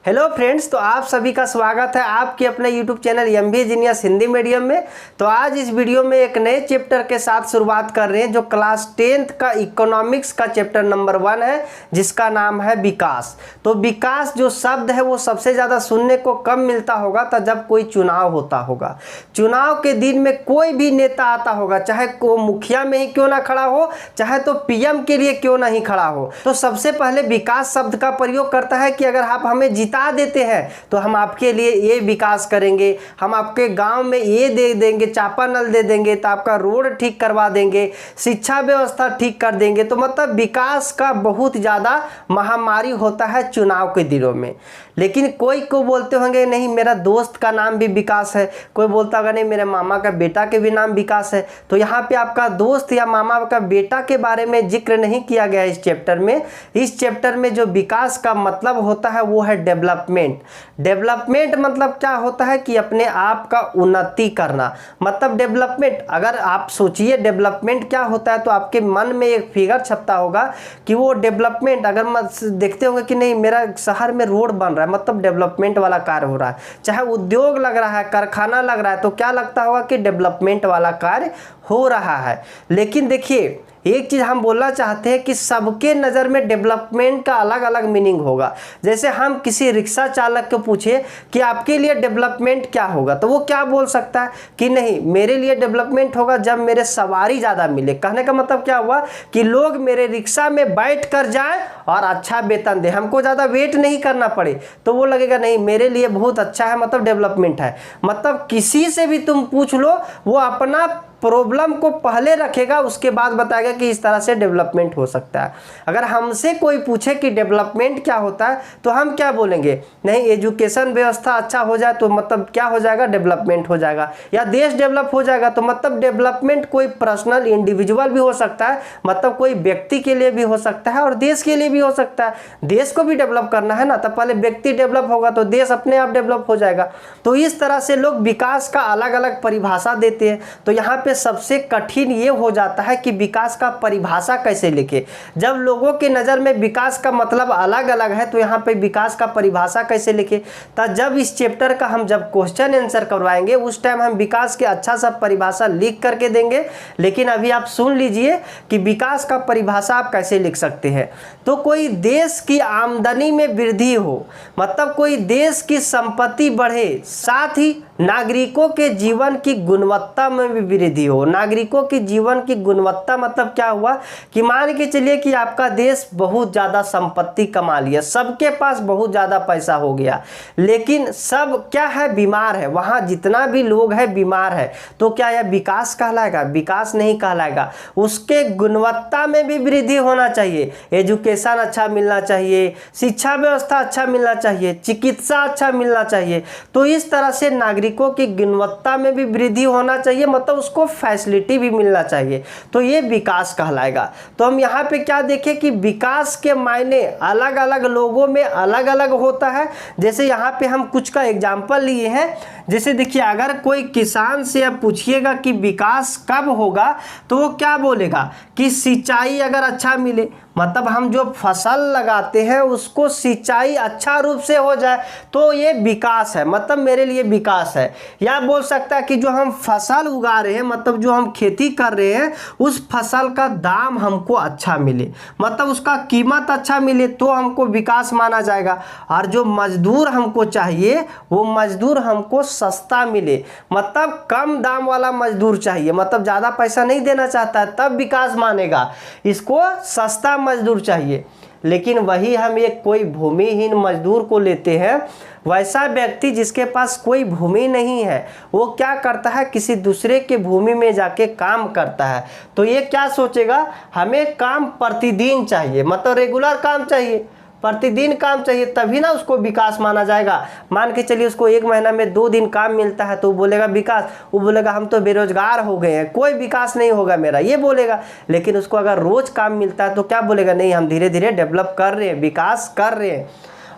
Hello friends, तो आप सभी का स्वागत है आपके अपने YouTube channel MBA genius Hindi medium में। तो आज इस वीडियो में एक नए चैप्टर के साथ शुरुआत कर रहे हैं जो क्लास 10th का इकोनॉमिक्स का चैप्टर नंबर 1 है, जिसका नाम है विकास। तो विकास जो शब्द है वो सबसे ज़्यादा सुनने को कम मिलता होगा तो जब कोई चुनाव होता होगा। चुनाव के दिन में कोई भी नेता आता होगा, चाहे वो मुखिया में ही क्यों ना खड़ा हो, चाहे तो पीएम के लिए क्यों नहीं खड़ा हो, तो सबसे पहले विकास शब्द का प्रयोग करता है कि अगर आप हमें जिता देते हैं तो हम आपके लिए ये विकास करेंगे, हम आपके गांव में ये दे देंगे, चापानल दे देंगे, तो आपका रोड ठीक करवा देंगे, शिक्षा व्यवस्था ठीक कर देंगे। तो मतलब विकास का बहुत ज़्यादा महामारी होता है चुनाव के दिनों में। लेकिन कोई को बोलते होंगे नहीं मेरा दोस्त का नाम भी विकास है, कोई बोलता होगा नहीं मेरे मामा का बेटा के भी नाम विकास है। तो यहाँ पे आपका दोस्त या मामा का बेटा के बारे में जिक्र नहीं किया गया इस चैप्टर में। इस चैप्टर में जो विकास का मतलब होता है वो है डेवलपमेंट। डेवलपमेंट मतलब क्या होता है कि अपने आप का उन्नति करना, मतलब डेवलपमेंट। अगर आप सोचिए डेवलपमेंट क्या होता है तो आपके मन में एक फिगर छपता होगा कि वो डेवलपमेंट, अगर देखते होंगे कि नहीं मेरा शहर में रोड बन रहा है मतलब डेवलपमेंट वाला कार्य हो रहा है, चाहे उद्योग लग रहा है, कारखाना लग रहा है, तो क्या लगता होगा कि डेवलपमेंट वाला कार्य हो रहा है। लेकिन देखिए एक चीज़ हम बोलना चाहते हैं कि सबके नज़र में डेवलपमेंट का अलग अलग मीनिंग होगा। जैसे हम किसी रिक्शा चालक को पूछे कि आपके लिए डेवलपमेंट क्या होगा, तो वो क्या बोल सकता है कि नहीं मेरे लिए डेवलपमेंट होगा जब मेरे सवारी ज़्यादा मिले। कहने का मतलब क्या हुआ कि लोग मेरे रिक्शा में बैठ कर जाएँ और अच्छा वेतन दे, हमको ज़्यादा वेट नहीं करना पड़े, तो वो लगेगा नहीं मेरे लिए बहुत अच्छा है, मतलब डेवलपमेंट है। मतलब किसी से भी तुम पूछ लो वो अपना प्रॉब्लम को पहले रखेगा, उसके बाद बताएगा कि इस तरह से डेवलपमेंट हो सकता है। अगर हमसे कोई पूछे कि डेवलपमेंट क्या होता है तो हम क्या बोलेंगे, नहीं एजुकेशन व्यवस्था अच्छा हो जाए तो मतलब क्या हो जाएगा, डेवलपमेंट हो जाएगा, या देश डेवलप हो जाएगा। तो मतलब डेवलपमेंट कोई पर्सनल इंडिविजुअल भी हो सकता है, मतलब कोई व्यक्ति के लिए भी हो सकता है और देश के लिए भी हो सकता है। देश को भी डेवलप करना है ना, तो पहले व्यक्ति डेवलप होगा तो देश अपने आप डेवलप हो जाएगा। तो इस तरह से लोग विकास का अलग अलग परिभाषा देते हैं। तो यहाँ पे सबसे कठिन ये हो जाता है कि विकास का परिभाषा कैसे लिखे। जब लोगों के नज़र में विकास का मतलब अलग अलग है तो यहाँ पे विकास का परिभाषा कैसे लिखे। तो जब इस चैप्टर का हम जब क्वेश्चन आंसर करवाएंगे उस टाइम हम विकास के अच्छा सा परिभाषा लिख करके देंगे। लेकिन अभी आप सुन लीजिए कि विकास का परिभाषा आप कैसे लिख सकते हैं। तो कोई देश की आमदनी में वृद्धि हो, मतलब कोई देश की संपत्ति बढ़े, साथ ही नागरिकों के जीवन की गुणवत्ता में भी वृद्धि हो। नागरिकों की जीवन की गुणवत्ता मतलब क्या हुआ कि मान के चलिए कि आपका देश बहुत ज़्यादा संपत्ति कमा लिया, सबके पास बहुत ज़्यादा पैसा हो गया, लेकिन सब क्या है, बीमार है, वहाँ जितना भी लोग है बीमार है, तो क्या यह विकास कहलाएगा? विकास नहीं कहलाएगा। उसके गुणवत्ता में भी वृद्धि होना चाहिए, एजुकेशन अच्छा मिलना चाहिए, शिक्षा व्यवस्था अच्छा मिलना चाहिए, चिकित्सा अच्छा मिलना चाहिए। तो इस तरह से नागरिकों की गुणवत्ता में भी वृद्धि होना चाहिए, मतलब उसको फैसिलिटी भी मिलना चाहिए, तो ये विकास कहलाएगा। तो हम यहाँ पे क्या देखें कि विकास के मायने अलग अलग लोगों में अलग अलग होता है। जैसे यहाँ पे हम कुछ का एग्जाम्पल लिए हैं। जैसे देखिए अगर कोई किसान से आप पूछिएगा कि विकास कब होगा तो वो क्या बोलेगा कि सिंचाई अगर अच्छा मिले, मतलब हम जो फसल लगाते हैं उसको सिंचाई अच्छा रूप से हो जाए तो ये विकास है, मतलब मेरे लिए विकास है। या बोल सकता है कि जो हम फसल उगा रहे हैं, मतलब जो हम खेती कर रहे हैं उस फसल का दाम हमको अच्छा मिले, मतलब उसका कीमत अच्छा मिले तो हमको विकास माना जाएगा। और जो मजदूर हमको चाहिए वो मजदूर हमको सस्ता मिले, मतलब कम दाम वाला मजदूर चाहिए, मतलब ज़्यादा पैसा नहीं देना चाहता है तब विकास मानेगा, इसको सस्ता मजदूर चाहिए। लेकिन वही हम एक कोई भूमिहीन मजदूर को लेते हैं, वैसा व्यक्ति जिसके पास कोई भूमि नहीं है वो क्या करता है, किसी दूसरे के भूमि में जाके काम करता है। तो ये क्या सोचेगा, हमें काम प्रतिदिन चाहिए, मतलब रेगुलर काम चाहिए, प्रतिदिन काम चाहिए, तभी ना उसको विकास माना जाएगा। मान के चलिए उसको एक महीना में 2 दिन काम मिलता है तो वो बोलेगा विकास, वो बोलेगा हम तो बेरोजगार हो गए हैं, कोई विकास नहीं होगा मेरा, ये बोलेगा। लेकिन उसको अगर रोज काम मिलता है तो क्या बोलेगा, नहीं हम धीरे धीरे डेवलप कर रहे हैं, विकास कर रहे हैं।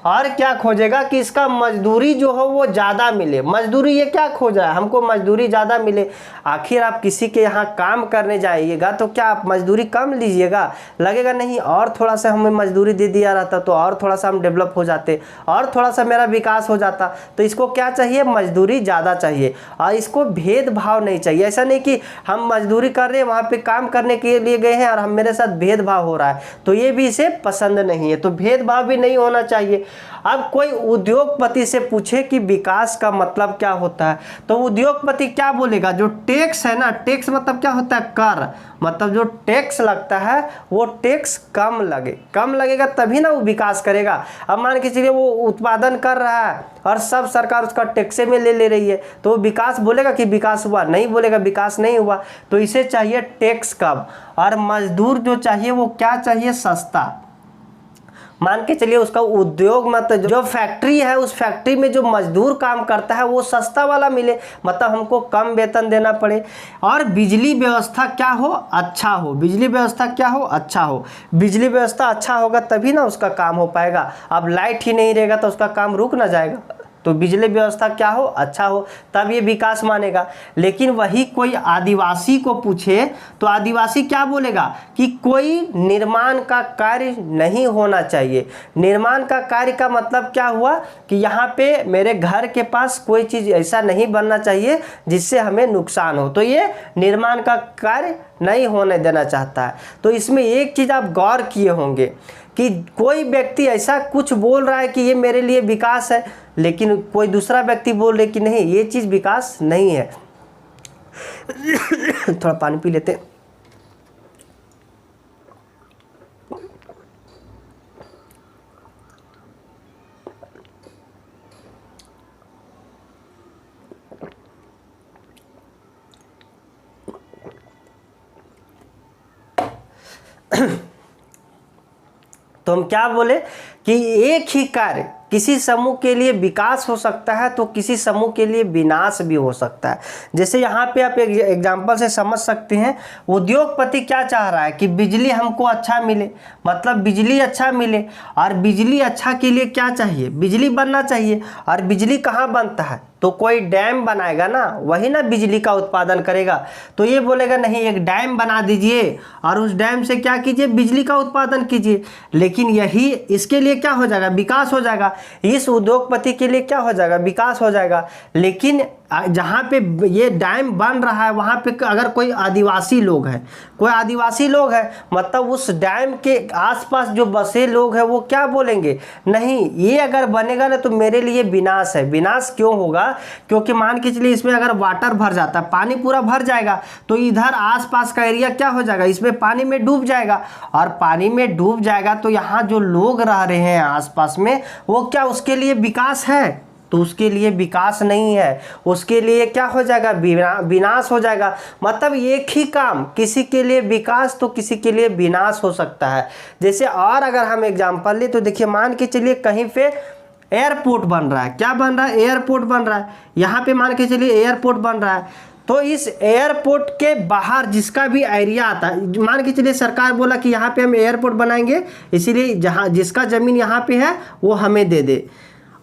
और क्या खोजेगा कि इसका मजदूरी जो हो वो ज़्यादा मिले। मजदूरी ये क्या खोज रहा है, हमको मजदूरी ज़्यादा मिले। आखिर आप किसी के यहाँ काम करने जाइएगा तो क्या आप मजदूरी कम लीजिएगा, लगेगा नहीं और थोड़ा सा हमें मजदूरी दे दिया रहता तो और थोड़ा सा हम डेवलप हो जाते और थोड़ा सा मेरा विकास हो जाता। तो इसको क्या चाहिए, मजदूरी ज़्यादा चाहिए और इसको भेदभाव नहीं चाहिए। ऐसा नहीं कि हम मजदूरी कर रहे हैं, वहाँ पे काम करने के लिए गए हैं और हम मेरे साथ भेदभाव हो रहा है, तो ये भी इसे पसंद नहीं है। तो भेदभाव भी नहीं होना चाहिए। अब कोई उद्योगपति से पूछे कि विकास का मतलब क्या होता है, तो उद्योगपति क्या बोलेगा, जो टैक्स है ना, टैक्स मतलब क्या होता है, कर, मतलब जो टैक्स लगता है वो टैक्स कम लगेगा तभी ना वो विकास करेगा। अब मान के चलिए वो उत्पादन कर रहा है और सब सरकार उसका टैक्से में ले रही है, तो वो विकास बोलेगा कि विकास हुआ, नहीं बोलेगा विकास नहीं हुआ। तो इसे चाहिए टैक्स कम, और मजदूर जो चाहिए वो क्या चाहिए, सस्ता। मान के चलिए उसका उद्योग मतलब जो फैक्ट्री है, उस फैक्ट्री में जो मजदूर काम करता है वो सस्ता वाला मिले, मतलब हमको कम वेतन देना पड़े। और बिजली व्यवस्था क्या हो, अच्छा हो। बिजली व्यवस्था क्या हो, अच्छा हो। बिजली व्यवस्था अच्छा होगा तभी ना उसका काम हो पाएगा। अब लाइट ही नहीं रहेगा तो उसका काम रुक ना जाएगा। तो बिजली व्यवस्था क्या हो, अच्छा हो, तब ये विकास मानेगा। लेकिन वही कोई आदिवासी को पूछे तो आदिवासी क्या बोलेगा कि कोई निर्माण का कार्य नहीं होना चाहिए। निर्माण का कार्य का मतलब क्या हुआ कि यहाँ पे मेरे घर के पास कोई चीज़ ऐसा नहीं बनना चाहिए जिससे हमें नुकसान हो, तो ये निर्माण का कार्य नहीं होने देना चाहता है। तो इसमें एक चीज़ आप गौर किए होंगे कि कोई व्यक्ति ऐसा कुछ बोल रहा है कि ये मेरे लिए विकास है, लेकिन कोई दूसरा व्यक्ति बोल रहे कि नहीं ये चीज़ विकास नहीं है। थोड़ा पानी पी लेते। तो हम क्या बोले कि एक ही कार्य किसी समूह के लिए विकास हो सकता है तो किसी समूह के लिए विनाश भी हो सकता है। जैसे यहाँ पे आप एक एग्जांपल से समझ सकते हैं, उद्योगपति क्या चाह रहा है कि बिजली हमको अच्छा मिले, मतलब बिजली अच्छा मिले। और बिजली अच्छा के लिए क्या चाहिए, बिजली बनना चाहिए। और बिजली कहाँ बनता है, तो कोई डैम बनाएगा ना, वही ना बिजली का उत्पादन करेगा। तो ये बोलेगा नहीं एक डैम बना दीजिए और उस डैम से क्या कीजिए, बिजली का उत्पादन कीजिए। लेकिन यही इसके लिए क्या हो जाएगा, विकास हो जाएगा। इस उद्योगपति के लिए क्या हो जाएगा, विकास हो जाएगा। लेकिन जहाँ पे ये डैम बन रहा है वहाँ पे अगर कोई आदिवासी लोग हैं, मतलब उस डैम के आसपास जो बसे लोग हैं वो क्या बोलेंगे, नहीं ये अगर बनेगा ना तो मेरे लिए विनाश है। विनाश क्यों होगा, क्योंकि मान के चलिए इसमें अगर वाटर भर जाता है, पानी पूरा भर जाएगा तो इधर आसपास का एरिया क्या हो जाएगा, इसमें पानी में डूब जाएगा। और पानी में डूब जाएगा तो यहाँ जो लोग रह रहे हैं आसपास में वो क्या उसके लिए विकास है, तो उसके लिए विकास नहीं है, उसके लिए क्या हो जाएगा, विनाश हो जाएगा। मतलब एक ही काम किसी के लिए विकास तो किसी के लिए विनाश हो सकता है। जैसे और अगर हम एग्जांपल ले तो देखिए मान के चलिए कहीं पे एयरपोर्ट बन रहा है, क्या बन रहा है, एयरपोर्ट बन रहा है। यहाँ पे मान के चलिए एयरपोर्ट बन रहा है, तो इस एयरपोर्ट के बाहर जिसका भी एरिया आता है, मान के चलिए सरकार बोला कि यहाँ पे हम एयरपोर्ट बनाएंगे, इसीलिए जहाँ जिसका ज़मीन यहाँ पे है वो हमें दे दे।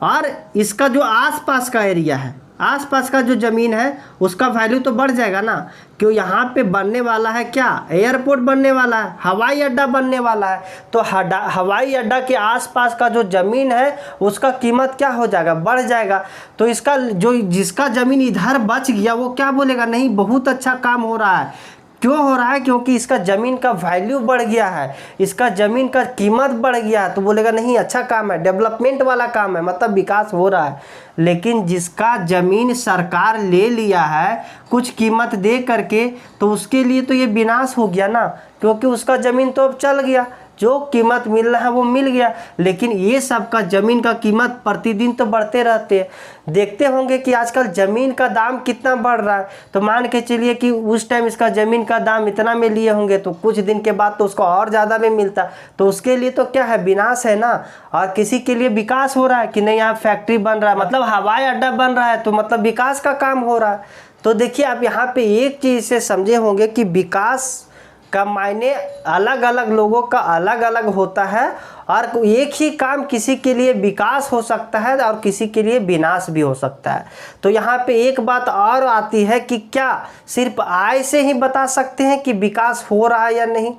और इसका जो आसपास का एरिया है, आसपास का जो ज़मीन है उसका वैल्यू तो बढ़ जाएगा ना, क्यों यहाँ पे बनने वाला है क्या, एयरपोर्ट बनने वाला है, हवाई अड्डा बनने वाला है। तो हवाई अड्डा के आसपास का जो ज़मीन है उसका कीमत क्या हो जाएगा, बढ़ जाएगा। तो इसका जो जिसका ज़मीन इधर बच गया वो क्या बोलेगा, नहीं बहुत अच्छा काम हो रहा है। क्यों हो रहा है, क्योंकि इसका ज़मीन का वैल्यू बढ़ गया है, इसका ज़मीन का कीमत बढ़ गया है, तो बोलेगा नहीं अच्छा काम है, डेवलपमेंट वाला काम है, मतलब विकास हो रहा है। लेकिन जिसका ज़मीन सरकार ले लिया है कुछ कीमत दे करके, तो उसके लिए तो ये विनाश हो गया ना, क्योंकि उसका ज़मीन तो अब चल गया, जो कीमत मिल रहा है वो मिल गया। लेकिन ये सब का ज़मीन का कीमत प्रतिदिन तो बढ़ते रहते हैं। देखते होंगे कि आजकल ज़मीन का दाम कितना बढ़ रहा है। तो मान के चलिए कि उस टाइम इसका ज़मीन का दाम इतना में लिए होंगे तो कुछ दिन के बाद तो उसको और ज़्यादा में मिलता, तो उसके लिए तो क्या है, विनाश है ना। और किसी के लिए विकास हो रहा है कि नहीं यहाँ फैक्ट्री बन रहा है, मतलब हवाई अड्डा बन रहा है, तो मतलब विकास का काम हो रहा है। तो देखिए आप यहाँ पे एक चीज़ से समझे होंगे कि विकास का मायने अलग अलग लोगों का अलग अलग होता है और एक ही काम किसी के लिए विकास हो सकता है और किसी के लिए विनाश भी हो सकता है। तो यहाँ पे एक बात और आती है कि क्या सिर्फ आय से ही बता सकते हैं कि विकास हो रहा है या नहीं।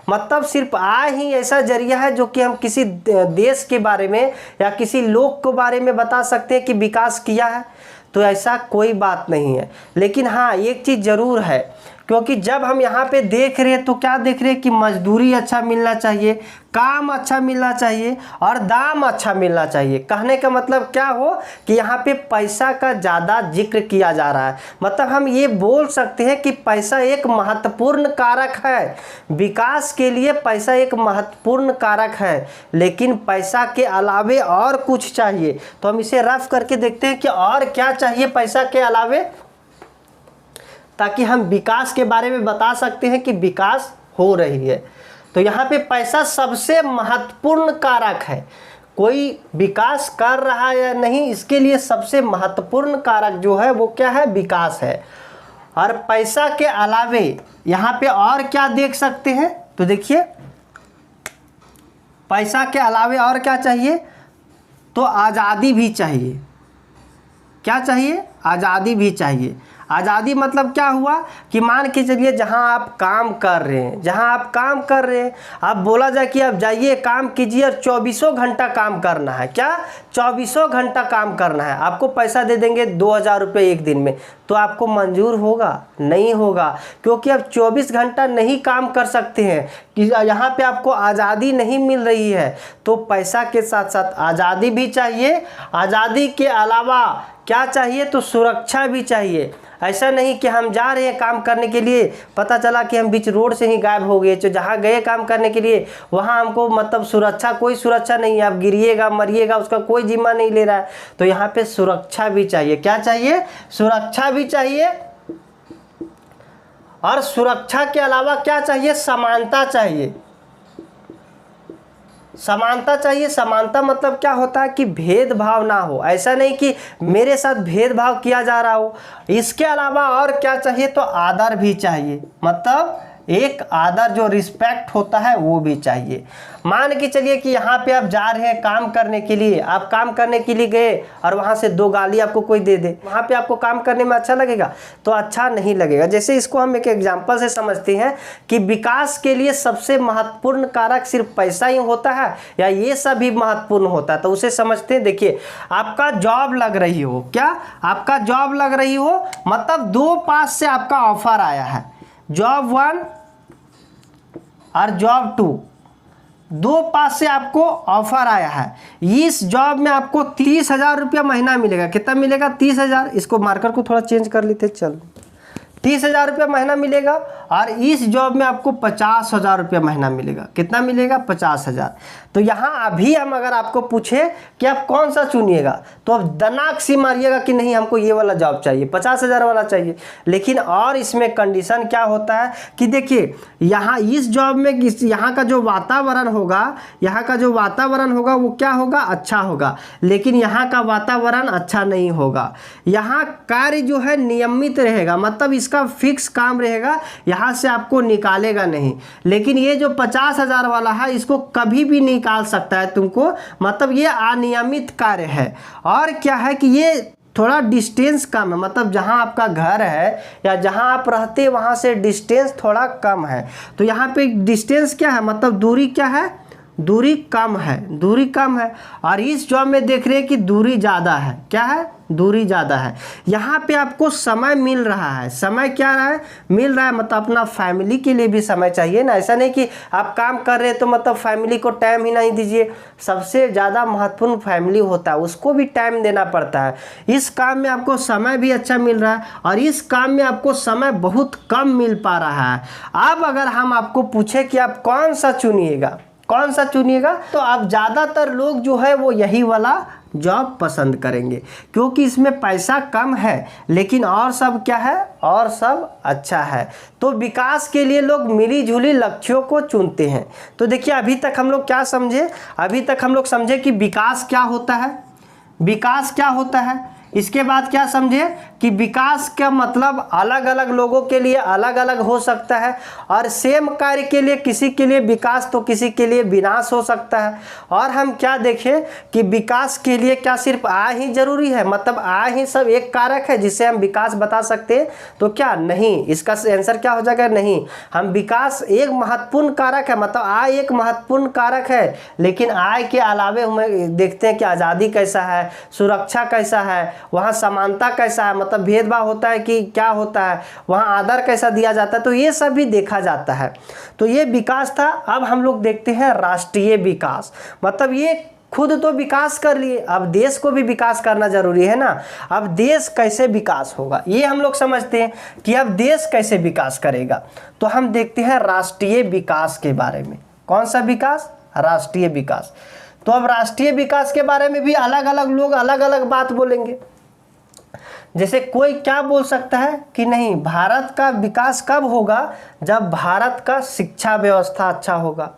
मतलब सिर्फ आय ही ऐसा जरिया है जो कि हम किसी देश के बारे में या किसी लोग के बारे में बता सकते हैं कि विकास किया है। तो ऐसा कोई बात नहीं है। लेकिन हाँ, एक चीज़ ज़रूर है, क्योंकि जब हम यहाँ पे देख रहे हैं तो क्या देख रहे हैं कि मजदूरी अच्छा मिलना चाहिए, काम अच्छा मिलना चाहिए और दाम अच्छा मिलना चाहिए। कहने का मतलब क्या हो कि यहाँ पे पैसा का ज़्यादा जिक्र किया जा रहा है। मतलब हम ये बोल सकते हैं कि पैसा एक महत्वपूर्ण कारक है, विकास के लिए पैसा एक महत्वपूर्ण कारक है, लेकिन पैसा के अलावे और कुछ चाहिए। तो हम इसे रफ करके देखते हैं कि और क्या चाहिए पैसा के अलावे, ताकि हम विकास के बारे में बता सकते हैं कि विकास हो रही है। तो यहाँ पे पैसा सबसे महत्वपूर्ण कारक है। कोई विकास कर रहा है या नहीं, इसके लिए सबसे महत्वपूर्ण कारक जो है वो क्या है, विकास है। और पैसा के अलावे यहाँ पे और क्या देख सकते हैं, तो देखिए पैसा के अलावे और क्या चाहिए, तो आज़ादी भी चाहिए। क्या चाहिए, आज़ादी भी चाहिए। आज़ादी मतलब क्या हुआ कि मान के चलिए जहाँ आप काम कर रहे हैं, आप बोला जाए कि आप जाइए काम कीजिए और 24 घंटा काम करना है। क्या 24 घंटा काम करना है, आपको पैसा दे देंगे 2000 रुपये एक दिन में, तो आपको मंजूर होगा? नहीं होगा, क्योंकि आप 24 घंटा नहीं काम कर सकते हैं कि यहाँ पे आपको आज़ादी नहीं मिल रही है। तो पैसा के साथ साथ आज़ादी भी चाहिए। आज़ादी के अलावा क्या चाहिए, तो सुरक्षा भी चाहिए। ऐसा नहीं कि हम जा रहे हैं काम करने के लिए, पता चला कि हम बीच रोड से ही गायब हो गए। तो जहाँ गए काम करने के लिए वहाँ हमको मतलब सुरक्षा, कोई सुरक्षा नहीं है, आप गिरिएगा मरिएगा उसका कोई जिम्मा नहीं ले रहा है। तो यहाँ पे सुरक्षा भी चाहिए। क्या चाहिए, सुरक्षा भी चाहिए। और सुरक्षा के अलावा क्या चाहिए, समानता चाहिए। समानता चाहिए। समानता मतलब क्या होता है कि भेदभाव ना हो, ऐसा नहीं कि मेरे साथ भेदभाव किया जा रहा हो। इसके अलावा और क्या चाहिए, तो आदर भी चाहिए। मतलब एक आदर, जो रिस्पेक्ट होता है वो भी चाहिए। मान के चलिए कि यहाँ पे आप जा रहे हैं काम करने के लिए, आप काम करने के लिए गए और वहाँ से 2 गाली आपको कोई दे दे, वहाँ पे आपको काम करने में अच्छा लगेगा? तो अच्छा नहीं लगेगा। जैसे इसको हम एक एग्जांपल से समझते हैं कि विकास के लिए सबसे महत्वपूर्ण कारक सिर्फ पैसा ही होता है या ये सब भी महत्वपूर्ण होता है, तो उसे समझते हैं। देखिए, आपका जॉब लग रही हो, क्या आपका जॉब लग रही हो, मतलब 2 पास से आपका ऑफर आया है, जॉब 1 और जॉब 2, 2 पास से आपको ऑफर आया है। इस जॉब में आपको 30,000 रुपया महीना मिलेगा। कितना मिलेगा, 30,000। इसको मार्कर को थोड़ा चेंज कर लेते, चलो 30,000 रुपया महीना मिलेगा। और इस जॉब में आपको 50,000 रुपया महीना मिलेगा। कितना मिलेगा, 50,000। तो यहाँ अभी हम अगर आपको पूछे कि आप कौन सा चुनिएगा, तो आप दनाक सी मारिएगा कि नहीं हमको ये वाला जॉब चाहिए, 50,000 वाला चाहिए। लेकिन और इसमें कंडीशन क्या होता है कि देखिए, यहाँ इस जॉब में यहाँ का जो वातावरण होगा वो क्या होगा, अच्छा होगा। लेकिन यहाँ का वातावरण अच्छा नहीं होगा। यहाँ कार्य जो है नियमित रहेगा, मतलब इसका फिक्स काम रहेगा, यहाँ से आपको निकालेगा नहीं। लेकिन ये जो 50,000 वाला है, इसको कभी भी निकाल सकता है तुमको, मतलब ये अनियमित कार्य है। और क्या है कि ये थोड़ा डिस्टेंस कम है, मतलब जहाँ आपका घर है या जहाँ आप रहते हैं वहाँ से डिस्टेंस थोड़ा कम है। तो यहाँ पे डिस्टेंस क्या है, मतलब दूरी क्या है, दूरी कम है, दूरी कम है। और इस जॉब में देख रहे हैं कि दूरी ज़्यादा है। क्या है, दूरी ज़्यादा है। यहाँ पे आपको समय मिल रहा है, समय क्या रहा है, मिल रहा है, मतलब अपना फैमिली के लिए भी समय चाहिए ना। ऐसा नहीं कि आप काम कर रहे हैं तो मतलब फैमिली को टाइम ही नहीं दीजिए। सबसे ज़्यादा महत्वपूर्ण फैमिली होता है, उसको भी टाइम देना पड़ता है। इस काम में आपको समय भी अच्छा मिल रहा है और इस काम में आपको समय बहुत कम मिल पा रहा है। अब अगर हम आपको पूछे कि आप कौन सा चुनिएगा, तो आप ज़्यादातर लोग जो है वो यही वाला जॉब पसंद करेंगे, क्योंकि इसमें पैसा कम है लेकिन और सब क्या है, और सब अच्छा है। तो विकास के लिए लोग मिली जुली लक्ष्यों को चुनते हैं। तो देखिए, अभी तक हम लोग क्या समझे, कि विकास क्या होता है। विकास क्या होता है, इसके बाद क्या समझे कि विकास का मतलब अलग अलग लोगों के लिए अलग अलग हो सकता है, और सेम कार्य के लिए किसी के लिए विकास तो किसी के लिए विनाश हो सकता है। और हम क्या देखें कि विकास के लिए क्या सिर्फ आय ही जरूरी है, मतलब आय ही सब एक कारक है जिससे हम विकास बता सकते हैं? तो क्या नहीं, इसका आंसर क्या हो जाएगा? नहीं। हम विकास एक महत्वपूर्ण कारक है, मतलब आय एक महत्वपूर्ण कारक है, लेकिन आय के अलावे हमें देखते हैं कि आज़ादी कैसा है, सुरक्षा कैसा है, वहाँ समानता कैसा है, मतलब भेदभाव होता है कि क्या होता है, वहाँ आदर कैसा दिया जाता है, तो ये सब भी देखा जाता है। तो ये विकास था। अब हम लोग देखते हैं राष्ट्रीय विकास, मतलब ये खुद तो विकास कर लिए, अब देश को भी विकास करना जरूरी है ना। अब देश कैसे विकास होगा ये हम लोग समझते हैं कि अब देश कैसे विकास करेगा। तो हम देखते हैं राष्ट्रीय विकास के बारे में। कौन सा विकास? राष्ट्रीय विकास। तो अब राष्ट्रीय विकास के बारे में भी अलग अलग लोग अलग अलग बात बोलेंगे। जैसे कोई क्या बोल सकता है कि नहीं, भारत का विकास कब होगा? जब भारत का शिक्षा व्यवस्था अच्छा होगा।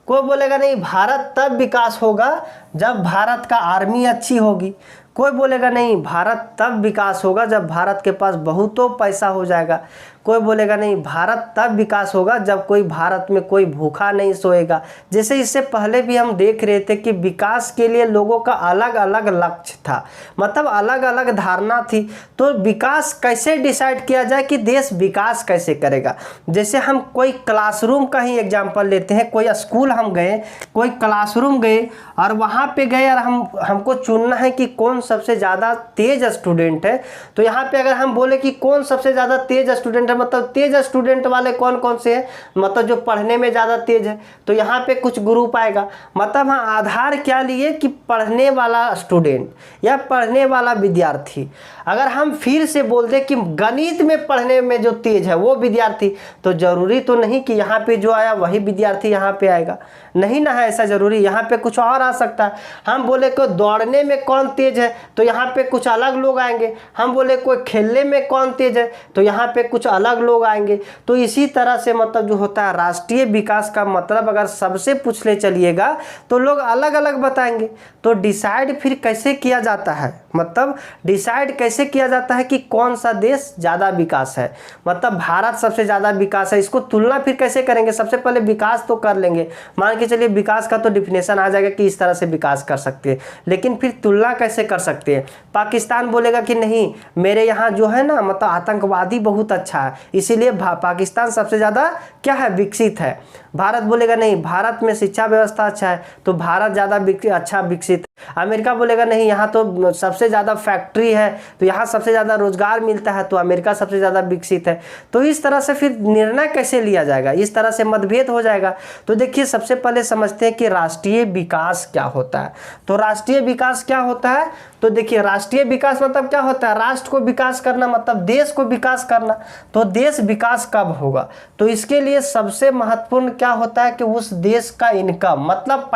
कोई बोलेगा नहीं, भारत तब विकास होगा जब भारत का आर्मी अच्छी होगी। कोई बोलेगा नहीं, भारत तब विकास होगा जब भारत के पास बहुतों पैसा हो जाएगा। कोई बोलेगा नहीं, भारत तब विकास होगा जब कोई भारत में कोई भूखा नहीं सोएगा। जैसे इससे पहले भी हम देख रहे थे कि विकास के लिए लोगों का अलग अलग लक्ष्य था, मतलब अलग अलग धारणा थी। तो विकास कैसे डिसाइड किया जाए कि देश विकास कैसे करेगा? जैसे हम कोई क्लासरूम का ही एग्जाम्पल लेते हैं। कोई स्कूल हम गए, कोई क्लासरूम गए और वहाँ पे गए और हमको चुनना है कि कौन सबसे ज़्यादा तेज स्टूडेंट है। तो यहाँ पे अगर हम बोले कि कौन सबसे ज़्यादा तेज स्टूडेंट है, मतलब तेज स्टूडेंट वाले कौन कौन से हैं, मतलब जो पढ़ने में ज़्यादा तेज है, तो यहाँ पे कुछ ग्रुप आएगा। मतलब हाँ, आधार क्या लिए कि पढ़ने वाला स्टूडेंट या पढ़ने वाला विद्यार्थी। अगर हम फिर से बोल दें कि गणित में पढ़ने में जो तेज है वो विद्यार्थी, तो जरूरी तो नहीं कि यहाँ पे जो आया वही विद्यार्थी यहाँ पे आएगा, नहीं ना है ऐसा जरूरी। यहाँ पे कुछ और आ सकता है। हम बोले कोई दौड़ने में कौन तेज है, तो यहाँ पे कुछ अलग लोग आएंगे। हम बोले कोई खेलने में कौन तेज है, तो यहाँ पे कुछ अलग लोग आएंगे। तो इसी तरह से मतलब जो होता है राष्ट्रीय विकास का मतलब अगर सबसे पूछ ले चलिएगा तो लोग अलग अलग बताएंगे। तो डिसाइड फिर कैसे किया जाता है, मतलब डिसाइड कैसे किया जाता है कि कौन सा देश ज़्यादा विकास है, मतलब भारत सबसे ज़्यादा विकास है। इसको तुलना फिर कैसे करेंगे? सबसे पहले विकास तो कर लेंगे, मान के चलिए विकास का तो डिफिनेशन आ जाएगा कि इस तरह से विकास कर सकते हैं, लेकिन फिर तुलना कैसे कर सकते हैं? पाकिस्तान बोलेगा कि नहीं, मेरे यहाँ जो है ना, मतलब आतंकवादी बहुत अच्छा है, इसीलिए पाकिस्तान सबसे ज़्यादा क्या है, विकसित है। भारत बोलेगा नहीं, भारत में शिक्षा व्यवस्था अच्छा है, तो भारत ज़्यादा अच्छा विकसित। अमेरिका बोलेगा नहीं, यहाँ तो सबसे ज़्यादा फैक्ट्री है, तो यहाँ सबसे ज़्यादा रोजगार मिलता है, तो अमेरिका सबसे ज़्यादा विकसित है। तो इस तरह से फिर निर्णय कैसे लिया जाएगा? इस तरह से मतभेद हो जाएगा। तो देखिए, सबसे पहले समझते हैं कि राष्ट्रीय विकास क्या होता है। तो राष्ट्रीय विकास क्या होता है? तो देखिए, राष्ट्रीय विकास मतलब क्या होता है? राष्ट्र को विकास करना, मतलब देश को विकास करना। तो देश विकास कब होगा? तो इसके लिए सबसे महत्वपूर्ण क्या होता है कि उस देश का इनकम, मतलब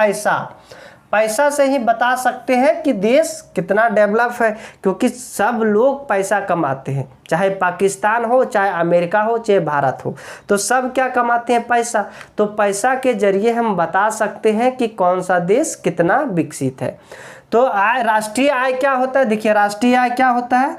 पैसा से ही बता सकते हैं कि देश कितना डेवलप है, क्योंकि सब लोग पैसा कमाते हैं, चाहे पाकिस्तान हो, चाहे अमेरिका हो, चाहे भारत हो, तो सब क्या कमाते हैं? पैसा। तो पैसा के जरिए हम बता सकते हैं कि कौन सा देश कितना विकसित है। तो आय, राष्ट्रीय आय क्या होता है? देखिए, राष्ट्रीय आय क्या होता है?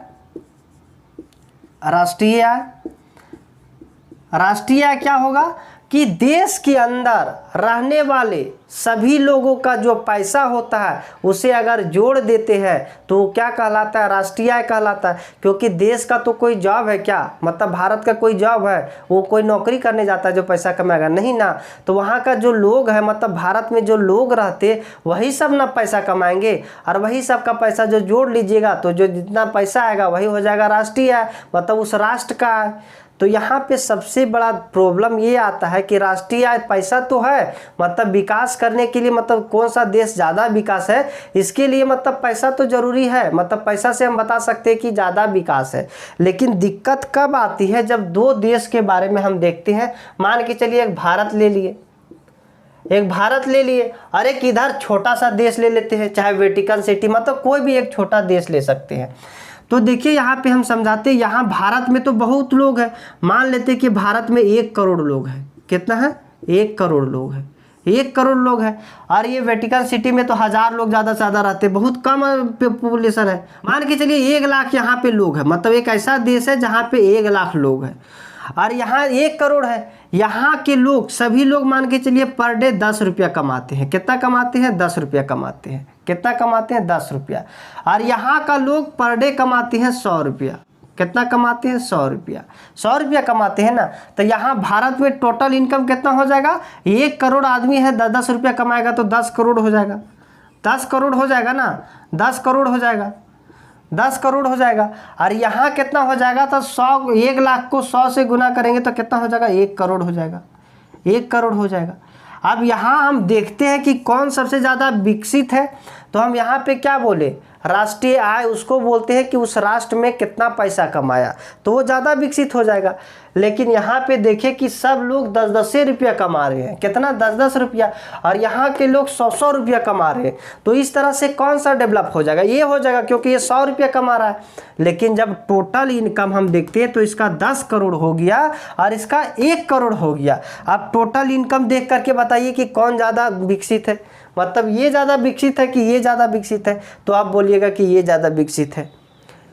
राष्ट्रीय आय क्या होगा कि देश के अंदर रहने वाले सभी लोगों का जो पैसा होता है उसे अगर जोड़ देते हैं तो क्या कहलाता है? राष्ट्रीय आय कहलाता है। क्योंकि देश का तो कोई जॉब है क्या, मतलब भारत का कोई जॉब है, वो कोई नौकरी करने जाता है जो पैसा कमाएगा? नहीं ना। तो वहाँ का जो लोग है, मतलब भारत में जो लोग रहते, वही सब ना पैसा कमाएंगे, और वही सब का पैसा जो जोड़ लीजिएगा तो जो जितना पैसा आएगा वही हो जाएगा राष्ट्रीय आय, मतलब उस राष्ट्र का आय। तो यहाँ पे सबसे बड़ा प्रॉब्लम ये आता है कि राष्ट्रीय आय पैसा तो है, मतलब विकास करने के लिए, मतलब कौन सा देश ज़्यादा विकास है, इसके लिए मतलब पैसा तो ज़रूरी है, मतलब पैसा से हम बता सकते हैं कि ज़्यादा विकास है। लेकिन दिक्कत कब आती है? जब दो देश के बारे में हम देखते हैं। मान के चलिए एक भारत ले लिए और एक इधर छोटा सा देश ले लेते हैं, चाहे वेटिकन सिटी, मतलब कोई भी एक छोटा देश ले सकते हैं। तो देखिए, यहाँ पे हम समझाते हैं, यहाँ भारत में तो बहुत लोग हैं। मान लेते कि भारत में 1 करोड़ लोग हैं। कितना है? 1 करोड़ लोग हैं। 1 करोड़ लोग हैं। और ये वेटिकन सिटी में तो 1000 लोग ज़्यादा से ज़्यादा रहते हैं, बहुत कम पॉपुलेशन है। मान के चलिए 1 लाख यहाँ पे लोग हैं, मतलब एक ऐसा देश है जहाँ पे 1 लाख लोग हैं और यहाँ 1 करोड़ है। यहाँ के लोग सभी लोग मान के चलिए पर डे 10 रुपया कमाते हैं। कितना कमाते हैं? 10 रुपया कमाते हैं। कितना कमाते हैं? 10 रुपया। और यहाँ का लोग पर डे कमाते हैं 100 रुपया। कितना कमाते हैं? 100 रुपया। 100 रुपया कमाते हैं ना। तो यहाँ भारत में टोटल इनकम कितना हो जाएगा? 1 करोड़ आदमी है, 10-10 रुपया कमाएगा तो 10 करोड़ हो जाएगा। 10 करोड़ हो जाएगा ना, 10 करोड़ हो जाएगा, 10 करोड़ हो जाएगा। और यहाँ कितना हो जाएगा? तो 1 लाख को 100 से गुना करेंगे तो कितना हो जाएगा? 1 करोड़ हो जाएगा। 1 करोड़ हो जाएगा। अब यहाँ हम देखते हैं कि कौन सबसे ज़्यादा विकसित है। तो हम यहाँ पे क्या बोले? राष्ट्रीय आय उसको बोलते हैं कि उस राष्ट्र में कितना पैसा कमाया, तो वो ज़्यादा विकसित हो जाएगा। लेकिन यहाँ पे देखें कि सब लोग 10-10 रुपया कमा रहे हैं। कितना? 10-10 रुपया। और यहाँ के लोग 100-100 रुपया कमा रहे हैं। तो इस तरह से कौन सा डेवलप हो जाएगा? ये हो जाएगा, क्योंकि ये 100 रुपया कमा रहा है। लेकिन जब टोटल इनकम हम देखते हैं तो इसका 10 करोड़ हो गया और इसका 1 करोड़ हो गया। आप टोटल इनकम देख करके बताइए कि कौन ज़्यादा विकसित है। मतलब ये ज़्यादा विकसित है कि ये ज़्यादा विकसित है? तो आप बोलिएगा कि ये ज़्यादा विकसित है,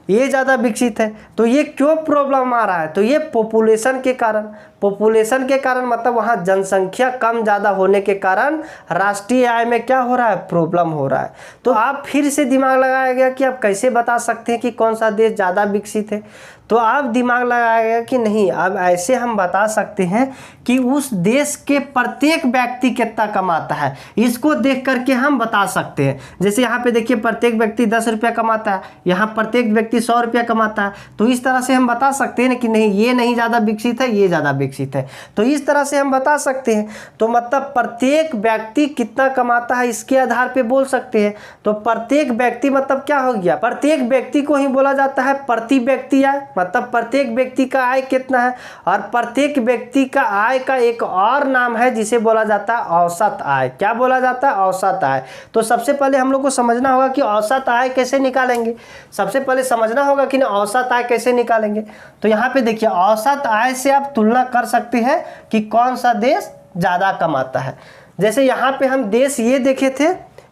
ये ज़्यादा विकसित है। तो ये क्यों प्रॉब्लम आ रहा है? तो ये पॉपुलेशन के कारण। पॉपुलेशन के कारण मतलब वहाँ जनसंख्या कम ज़्यादा होने के कारण राष्ट्रीय आय में क्या हो रहा है? प्रॉब्लम हो रहा है। तो आप फिर से दिमाग लगाएगा कि आप कैसे बता सकते हैं कि कौन सा देश ज़्यादा विकसित है। तो आप दिमाग लगाएगा कि नहीं, अब ऐसे हम बता सकते हैं कि उस देश के प्रत्येक व्यक्ति कितना कमाता है, इसको देख करके हम बता सकते हैं। जैसे यहाँ पे देखिए प्रत्येक व्यक्ति 10 रुपया कमाता है, यहाँ प्रत्येक व्यक्ति 100 रुपया कमाता है। तो इस तरह से हम बता सकते हैं कि नहीं, ये नहीं ज़्यादा विकसित है, ये ज़्यादा विकसित है। तो इस तरह से हम बता सकते हैं। तो मतलब प्रत्येक व्यक्ति कितना कमाता है इसके आधार पे बोल सकते हैं। तो प्रत्येक व्यक्ति मतलब क्या हो गया? प्रत्येक व्यक्ति को ही बोला जाता है प्रति व्यक्ति आय, मतलब प्रत्येक व्यक्ति का आय कितना है। और प्रत्येक व्यक्ति का आय का एक और नाम है जिसे बोला जाता है औसत आय। क्या बोला जाता है? औसत आय। तो सबसे पहले हम लोग को समझना होगा कि औसत आय कैसे निकालेंगे। सबसे पहले समझना होगा कि औसत आय कैसे निकालेंगे। तो यहाँ पे देखिए औसत आय से आप तुलना कर सकते हैं कि कौन सा देश ज़्यादा कमाता है। जैसे यहाँ पे हम देश ये देखे थे,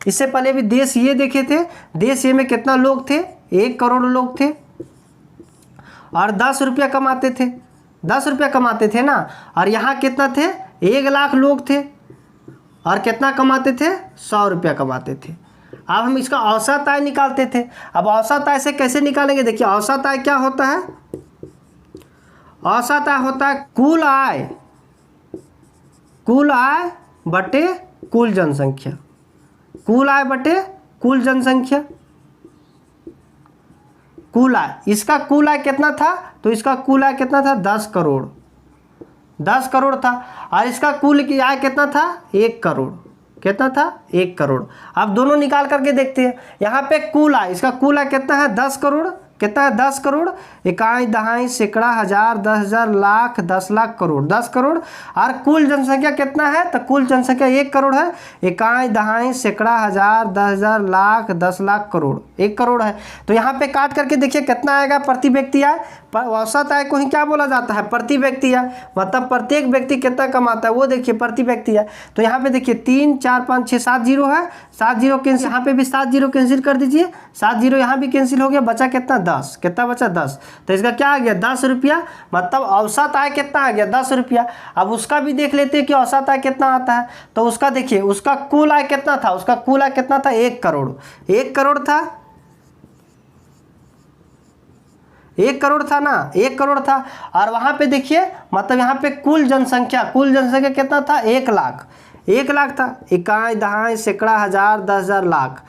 इससे पहले भी देश ये देखे थे। देश ये में कितना लोग थे? 1 करोड़ लोग थे और 10 रुपया कमाते थे। 10 रुपया कमाते थे ना। और यहाँ कितना थे? 1 लाख लोग थे और कितना कमाते थे? 100 रुपया कमाते थे। अब हम इसका औसत आय निकालते थे। अब औसत आय से कैसे निकालेंगे? देखिए औसत आय क्या होता है? औसत आय होता है कुल आय, कुल आय बटे कुल जनसंख्या। कुल आय बटे कुल जनसंख्या। कुल आय, इसका कुल आय कितना था? तो इसका कुल आय कितना था? 10 करोड़। 10 करोड़ था। और इसका कुल की आय कितना था? 1 करोड़। कितना था? 1 करोड़। अब दोनों निकाल करके देखते हैं। यहाँ पे कुल आय, इसका कुल आय कितना है? 10 करोड़। कितना है? 10 करोड़। इकाई, दहाई, सैकड़ा, हजार, 10,000, लाख, 10 लाख, करोड़। 10 करोड़। और कुल जनसंख्या कितना है? तो कुल जनसंख्या 1 करोड़ है। इकाई, दहाई, सैकड़ा, हजार, 10,000, लाख, 10 लाख, करोड़। 1 करोड़ है। तो यहाँ पे काट करके देखिए कितना आएगा प्रति व्यक्ति आय। औसत आय को ही क्या बोला जाता है? प्रति व्यक्ति आय। मतलब प्रत्येक व्यक्ति कितना कमाता है वो देखिए प्रति व्यक्ति आय। तो यहाँ पे देखिए 3, 4, 5, 6, 7 जीरो है। 7 जीरो कैंसिल, यहाँ पे भी 7 जीरो कैंसिल कर दीजिए। 7 जीरो यहाँ भी कैंसिल हो गया। बचा कितना? 10। कितना बचा? 10। तो इसका क्या आ गया? 10 रुपया। मतलब औसत आय कितना आ गया? 10 रुपया। अब उसका भी देख लेते हैं कि औसत आय कितना आता है। तो उसका देखिए, उसका कुल आय कितना था? उसका कुल आय कितना था? 1 करोड़। 1 करोड़ था। 1 करोड़ था ना। 1 करोड़ था। और वहाँ पे देखिए मतलब यहाँ पे कुल जनसंख्या कितना था? 1 लाख। 1 लाख था। इकाई, दहाई, सैकड़ा, हजार, 10,000, लाख।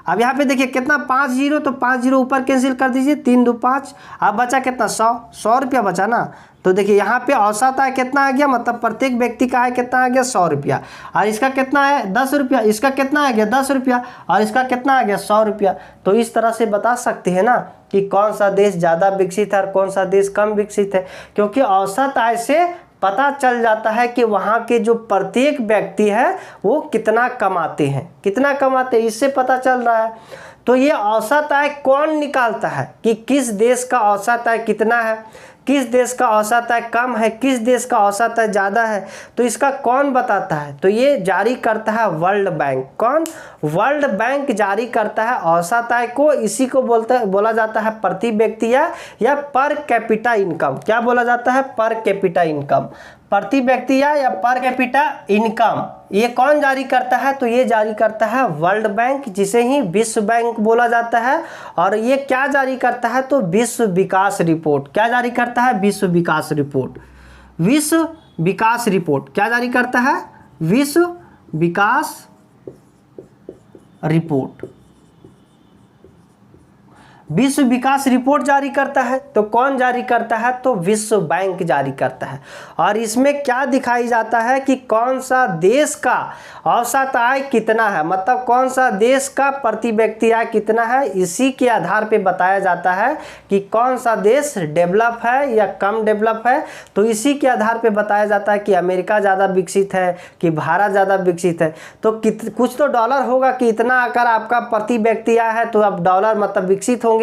अब यहाँ पे देखिए कितना? 5 जीरो। तो 5 जीरो ऊपर कैंसिल कर दीजिए। 3 2 5। अब बचा कितना? 100 रुपया बचा ना। तो देखिए यहाँ पे औसत आय कितना आ गया? मतलब प्रत्येक व्यक्ति का आय कितना आ गया? 100 रुपया। और इसका कितना है? 10 रुपया। इसका कितना आ गया? 10 रुपया। और इसका कितना आ गया? 100 रुपया। तो इस तरह से बता सकते हैं ना कि कौन सा देश ज़्यादा विकसित है और कौन सा देश कम विकसित है। क्योंकि औसत आय से पता चल जाता है कि वहाँ के जो प्रत्येक व्यक्ति है वो कितना कमाते हैं, कितना कमाते हैं, इससे पता चल रहा है। तो ये औसत आय कौन निकालता है कि किस देश का औसत आय कितना है, किस देश का औसत आय कम है, किस देश का औसत आय ज़्यादा है, तो इसका कौन बताता है? तो ये जारी करता है वर्ल्ड बैंक। कौन? वर्ल्ड बैंक जारी करता है औसत आय को। इसी को बोला जाता है प्रति व्यक्ति या पर कैपिटा इनकम। क्या बोला जाता है? पर कैपिटा इनकम। प्रति व्यक्ति या पर कैपिटा इनकम ये कौन जारी करता है? तो ये जारी करता है वर्ल्ड बैंक, जिसे ही विश्व बैंक बोला जाता है। और ये क्या जारी करता है? तो विश्व विकास रिपोर्ट। क्या जारी करता है? विश्व विकास रिपोर्ट। विश्व विकास रिपोर्ट क्या जारी करता है? विश्व विकास रिपोर्ट। विश्व विकास रिपोर्ट जारी करता है। तो कौन जारी करता है? तो विश्व बैंक जारी करता है। और इसमें क्या दिखाई जाता है कि कौन सा देश का औसत आय कितना है, मतलब कौन सा देश का प्रति व्यक्ति आय कितना है। इसी के आधार पे बताया जाता है कि कौन सा देश डेवलप है या कम डेवलप है। तो इसी के आधार पे बताया जाता है कि अमेरिका ज़्यादा विकसित है कि भारत ज़्यादा विकसित है। तो कुछ तो डॉलर होगा कि इतना अगर आपका प्रति व्यक्ति आय है तो अब डॉलर मतलब विकसित होंगे,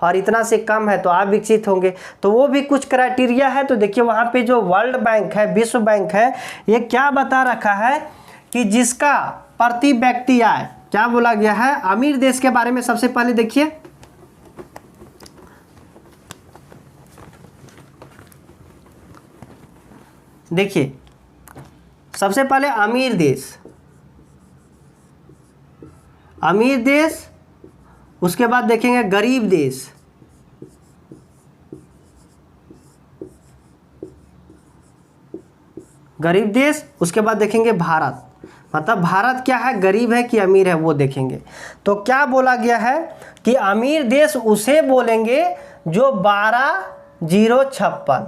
और इतना से कम है तो आप विकसित होंगे। तो वो भी कुछ क्राइटेरिया है। तो देखिए वहां पे जो वर्ल्ड बैंक है, विश्व बैंक है, ये क्या बता रखा है कि जिसका प्रति व्यक्ति आय क्या बोला गया है? अमीर देश के बारे में सबसे पहले देखिए, सबसे पहले अमीर देश, अमीर देश, उसके बाद देखेंगे गरीब देश, गरीब देश, उसके बाद देखेंगे भारत। मतलब भारत क्या है, गरीब है कि अमीर है वो देखेंगे। तो क्या बोला गया है कि अमीर देश उसे बोलेंगे जो 12,056,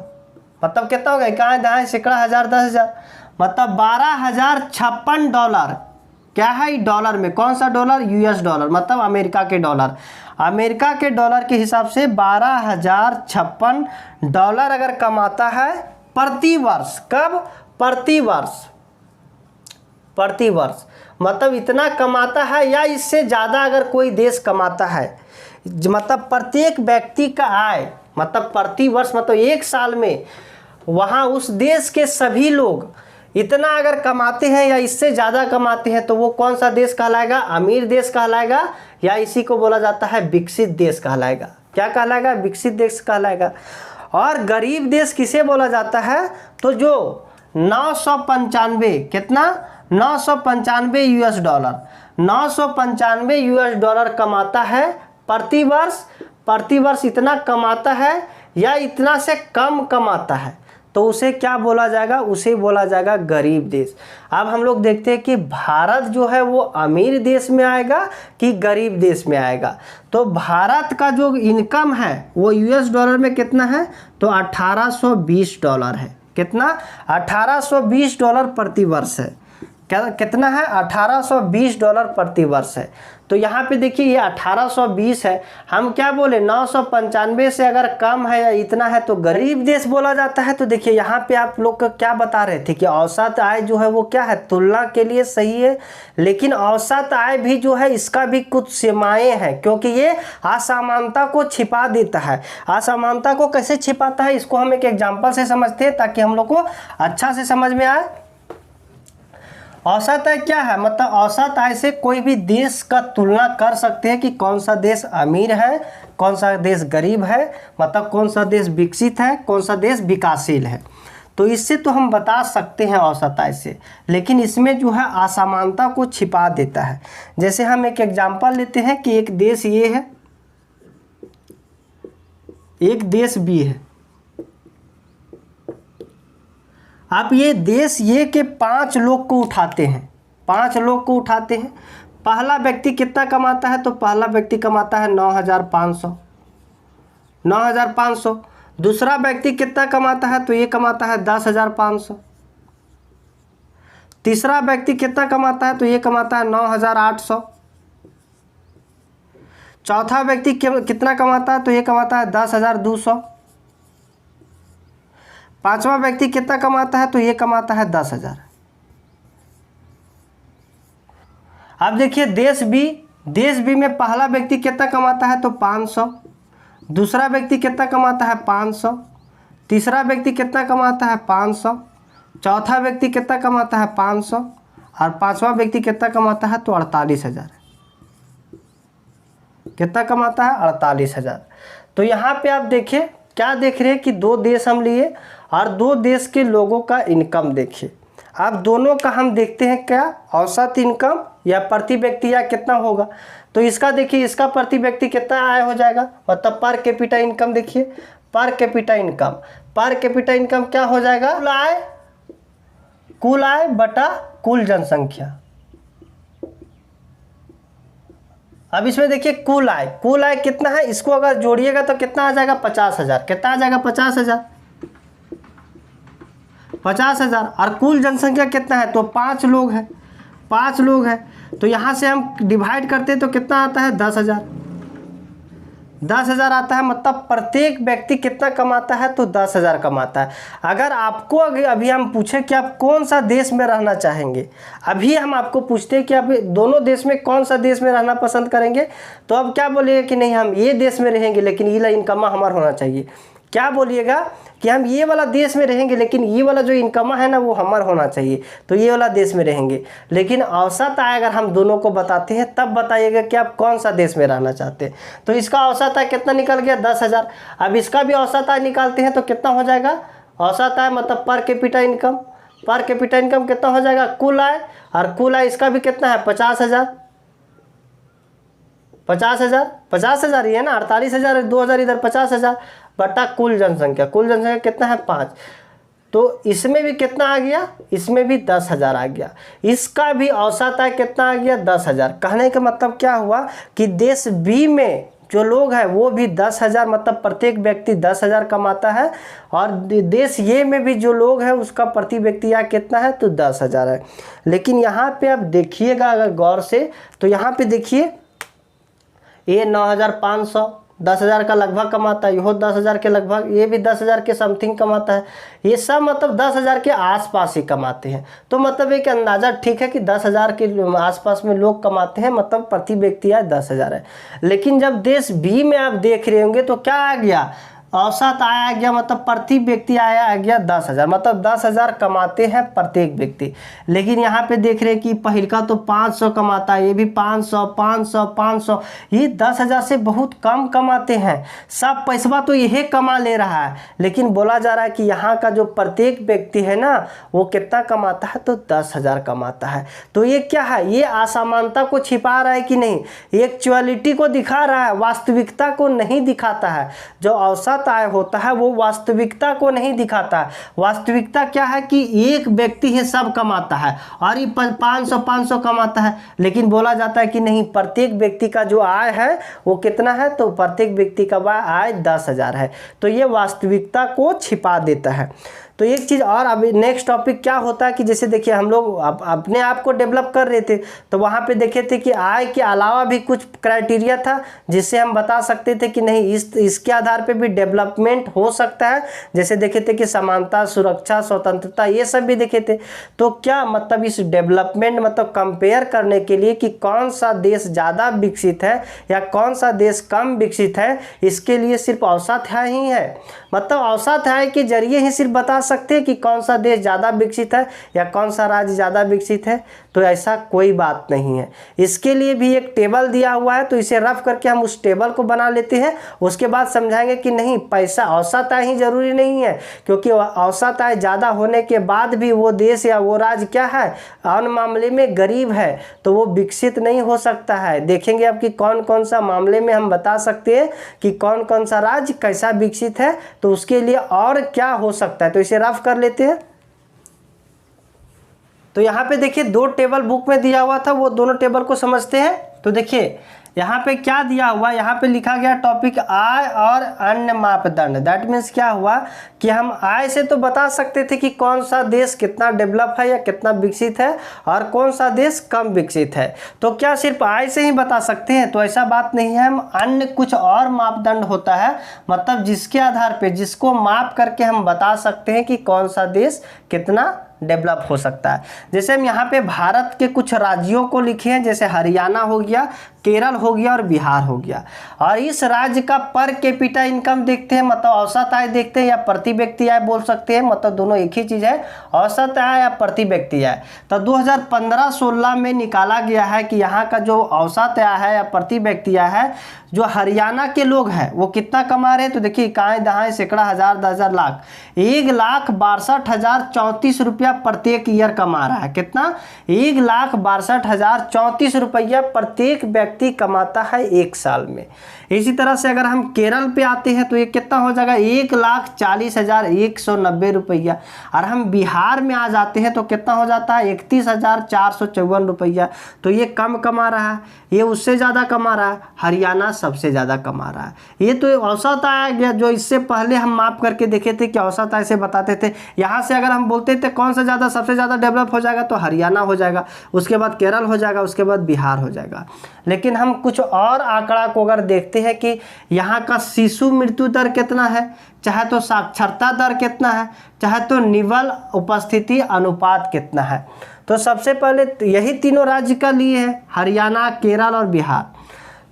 मतलब कितना हो गया, कहाँ दहाई सैकड़ा हजार 10,000, मतलब 12,056 डॉलर। क्या है डॉलर में? कौन सा डॉलर? यूएस डॉलर, मतलब अमेरिका के डॉलर। अमेरिका के डॉलर के हिसाब से 12,056 डॉलर अगर कमाता है प्रति वर्ष। कब? प्रति वर्ष। प्रति वर्ष मतलब इतना कमाता है या इससे ज़्यादा अगर कोई देश कमाता है, मतलब प्रत्येक व्यक्ति का आय, मतलब प्रति वर्ष मतलब एक साल में वहाँ उस देश के सभी लोग इतना अगर कमाते हैं या इससे ज़्यादा कमाते हैं तो वो कौन सा देश कहलाएगा? अमीर देश कहलाएगा, या इसी को बोला जाता है विकसित देश कहलाएगा। क्या कहलाएगा? विकसित देश कहलाएगा। और गरीब देश किसे बोला जाता है? तो जो 995, कितना? 995 यूएस डॉलर, 995 यूएस डॉलर कमाता है प्रति वर्ष। प्रति वर्ष इतना कमाता है या इतना से कम कमाता है तो उसे क्या बोला जाएगा? उसे बोला जाएगा गरीब देश। अब हम लोग देखते हैं कि भारत जो है वो अमीर देश में आएगा कि गरीब देश में आएगा। तो भारत का जो इनकम है वो यूएस डॉलर में कितना है? तो 1820 डॉलर है। कितना? 1820 डॉलर प्रति वर्ष है। कितना है? 1820 डॉलर प्रति वर्ष है। तो यहाँ पे देखिए ये 1820 है, हम क्या बोले 995 से अगर कम है या इतना है तो गरीब देश बोला जाता है। तो देखिए यहाँ पे आप लोग का क्या बता रहे थे कि औसत आय जो है वो क्या है, तुलना के लिए सही है, लेकिन औसत आय भी जो है इसका भी कुछ सीमाएं हैं, क्योंकि ये असमानता को छिपा देता है। असमानता को कैसे छिपाता है इसको हम एक एग्जाम्पल से समझते हैं ताकि हम लोग को अच्छा से समझ में आए। औसत आय क्या है? मतलब औसत आय से कोई भी देश का तुलना कर सकते हैं कि कौन सा देश अमीर है, कौन सा देश गरीब है, मतलब कौन सा देश विकसित है, कौन सा देश विकासशील है। तो इससे तो हम बता सकते हैं औसत आय से, लेकिन इसमें जो है असमानता को छिपा देता है। जैसे हम एक एग्जाम्पल लेते हैं कि एक देश ये है, एक देश बी है। आप ये देश ये के 5 लोग को उठाते हैं, 5 लोग को उठाते हैं। पहला व्यक्ति कितना कमाता है? तो पहला व्यक्ति कमाता है 9,500, 9,500। दूसरा व्यक्ति कितना कमाता है? तो ये कमाता है 10,500। तीसरा व्यक्ति कितना कमाता है? तो ये कमाता है 9,800। चौथा व्यक्ति कितना कमाता है? तो ये कमाता है 10,200। पांचवा व्यक्ति कितना कमाता है? तो ये कमाता है 10,000। अब देखिए देश बी देश बी में पहला व्यक्ति कितना कमाता है तो 500, दूसरा व्यक्ति कितना कमाता है 500, तीसरा व्यक्ति कितना कमाता है 500, चौथा व्यक्ति कितना कमाता है 500 और पांचवा व्यक्ति कितना कमाता है तो 48,000। कितना कमाता है 48,000। तो यहाँ पे आप देखिए क्या देख रहे हैं कि दो देश हम लिए और दो देश के लोगों का इनकम देखिए। अब दोनों का हम देखते हैं क्या औसत इनकम या प्रति व्यक्ति या कितना होगा। तो इसका देखिए, इसका प्रति व्यक्ति कितना आय हो जाएगा, मतलब पर कैपिटा इनकम। देखिए per capita income, per capita income क्या हो जाएगा, कुल आय बटा कुल जनसंख्या। अब इसमें देखिए कुल आय कितना है, इसको अगर जोड़िएगा तो कितना आ जाएगा 50,000। कितना आ जाएगा 50,000, 50,000। और कुल जनसंख्या कितना है तो 5 लोग हैं, 5 लोग हैं। तो यहाँ से हम डिवाइड करते हैं तो कितना आता है 10,000, 10,000 आता है। मतलब प्रत्येक व्यक्ति कितना कमाता है तो 10,000 कमाता है। अगर आपको अभी हम पूछे कि आप कौन सा देश में रहना चाहेंगे, अभी हम आपको पूछते हैं कि आप दोनों देश में कौन सा देश में रहना पसंद करेंगे, तो अब क्या बोलिएगा कि नहीं हम ये देश में रहेंगे लेकिन ये इनकम हमारा होना चाहिए। क्या बोलिएगा कि हम ये वाला देश में रहेंगे लेकिन ये वाला जो इनकम है ना वो हमारा होना चाहिए, तो ये वाला देश में रहेंगे। लेकिन औसत आय अगर हम दोनों को बताते हैं तब बताइएगा कि आप कौन सा देश में रहना चाहते हैं। तो इसका औसत आय कितना निकल गया 10,000। अब इसका भी औसत आय निकालते हैं तो कितना हो जाएगा, औसत आय मतलब पर capita income, per capita income कितना हो जाएगा कुल आय, और कुल आय इसका भी कितना है 50,000, 50,000, 50,000 ही है ना, 48,000 2,000 इधर 50,000 बटा कुल जनसंख्या। कुल जनसंख्या कितना है 5। तो इसमें भी कितना आ गया, इसमें भी 10,000 आ गया। इसका भी औसत आय कितना आ गया 10,000। कहने का मतलब क्या हुआ कि देश बी में जो लोग हैं वो भी 10,000, मतलब प्रत्येक व्यक्ति 10,000 कमाता है, और देश ये में भी जो लोग हैं उसका प्रति व्यक्ति या कितना है तो 10,000 है। लेकिन यहाँ पे आप देखिएगा अगर गौर से, तो यहाँ पे देखिए ये 9,500, 10,000 का लगभग कमाता है, यह 10,000 के लगभग, ये भी 10,000 के समथिंग कमाता है। ये सब मतलब 10,000 के आसपास ही कमाते हैं। तो मतलब एक अंदाज़ा ठीक है कि 10,000 के आसपास में लोग कमाते हैं, मतलब प्रति व्यक्ति आय 10,000 है। लेकिन जब देश बी में आप देख रहे होंगे तो क्या आ गया, औसत आय आ गया, मतलब प्रति व्यक्ति आय आ गया 10,000, मतलब 10,000 कमाते हैं प्रत्येक व्यक्ति। लेकिन यहाँ पे देख रहे हैं कि पहिल का तो 500 कमाता है, ये भी 500 500 500, ये 10,000 से बहुत कम कमाते हैं। सब पैसा तो यही कमा ले रहा है, लेकिन बोला जा रहा है कि यहाँ का जो प्रत्येक व्यक्ति है ना वो कितना कमाता है तो 10,000 कमाता है। तो ये क्या है, ये असमानता को छिपा रहा है कि नहीं, एक्चुअलिटी को दिखा रहा है, वास्तविकता को नहीं दिखाता है। जो औसत आय होता है वो वास्तविकता को नहीं दिखाता है। वास्तविकता क्या है कि एक व्यक्ति ही सब कमाता है और ये 500 कमाता है, लेकिन बोला जाता है कि नहीं प्रत्येक व्यक्ति का जो आय है वो कितना है तो प्रत्येक व्यक्ति का आय 10,000 है। तो ये वास्तविकता को छिपा देता है। तो एक चीज़ और, अभी नेक्स्ट टॉपिक क्या होता है कि जैसे देखिए हम लोग अपने आप को डेवलप कर रहे थे, तो वहाँ पे देखे थे कि आय के अलावा भी कुछ क्राइटेरिया था जिससे हम बता सकते थे कि नहीं इसके आधार पे भी डेवलपमेंट हो सकता है। जैसे देखे थे कि समानता, सुरक्षा, स्वतंत्रता, ये सब भी देखे थे। तो क्या मतलब इस डेवलपमेंट मतलब कंपेयर करने के लिए कि कौन सा देश ज़्यादा विकसित है या कौन सा देश कम विकसित है, इसके लिए सिर्फ औसत आय ही है, मतलब औसत आय के जरिए ही सिर्फ बता सकते हैं कि कौन सा देश ज़्यादा विकसित है या कौन सा राज्य ज़्यादा विकसित है। तो ऐसा कोई बात नहीं है। इसके लिए भी एक टेबल दिया हुआ है, तो इसे रफ करके हम उस टेबल को बना लेते हैं, उसके बाद समझाएंगे कि नहीं पैसा औसत आय ही जरूरी नहीं है, क्योंकि औसत आय ज़्यादा होने के बाद भी वो देश या वो राज्य क्या है अन्य मामले में गरीब है, तो वो विकसित नहीं हो सकता है। देखेंगे अब कि कौन कौन सा मामले में हम बता सकते हैं कि कौन कौन सा राज्य कैसा विकसित है, तो उसके लिए और क्या हो सकता है। तो इसे रफ कर लेते हैं। तो यहाँ पे देखिए 2 टेबल बुक में दिया हुआ था, वो दोनों टेबल को समझते हैं। तो देखिए यहाँ पे क्या दिया हुआ, यहाँ पे लिखा गया टॉपिक आय और अन्य मापदंड। दैट मीन्स क्या हुआ कि हम आय से तो बता सकते थे कि कौन सा देश कितना डेवलप है या कितना विकसित है और कौन सा देश कम विकसित है। तो क्या सिर्फ आय से ही बता सकते हैं, तो ऐसा बात नहीं है। हम अन्य कुछ और मापदंड होता है, मतलब जिसके आधार पे जिसको माप करके हम बता सकते हैं कि कौन सा देश कितना डेवलप हो सकता है। जैसे हम यहाँ पे भारत के कुछ राज्यों को लिखे हैं, जैसे हरियाणा हो गया, केरल हो गया और बिहार हो गया। और इस राज्य का पर कैपिटा इनकम देखते हैं, मतलब औसत आय देखते हैं, या प्रति व्यक्ति आय बोल सकते हैं, मतलब दोनों एक ही चीज़ है, औसत आय या प्रति व्यक्ति आय। तो 2015-16 में निकाला गया है कि यहाँ का जो औसत आय है या प्रति व्यक्ति आय है, जो हरियाणा के लोग हैं वो कितना कमा रहे हैं, तो देखिए इकाई दहाई सैकड़ा हज़ार 10,000 लाख, 1,62,034 रुपया प्रत्येक ईयर कमा रहा है। कितना? 1,62,034 रुपया प्रत्येक व्यक्ति कमाता है एक साल में। इसी तरह से अगर हम केरल पे आते हैं तो ये कितना हो जाएगा, 1,40,190 रुपया। और हम बिहार में आ जाते हैं तो कितना हो जाता है, 31,454 रुपया। तो ये कम कमा रहा है, ये उससे ज़्यादा कमा रहा है, हरियाणा सबसे ज़्यादा कमा रहा है। ये तो औसत आय गया, जो इससे पहले हम माप करके देखे थे कि औसत आय से बताते थे। यहाँ से अगर हम बोलते थे कौन सा ज़्यादा सबसे ज़्यादा डेवलप हो जाएगा, तो हरियाणा हो जाएगा, उसके बाद केरल हो जाएगा, उसके बाद बिहार हो जाएगा। लेकिन हम कुछ और आंकड़ा को अगर देखते हैं कि यहाँ का शिशु मृत्यु दर कितना है, चाहे तो साक्षरता दर कितना है, चाहे तो निवल उपस्थिति अनुपात कितना है। तो सबसे पहले यही तीनों राज्य का लिए है, हरियाणा, केरल और बिहार।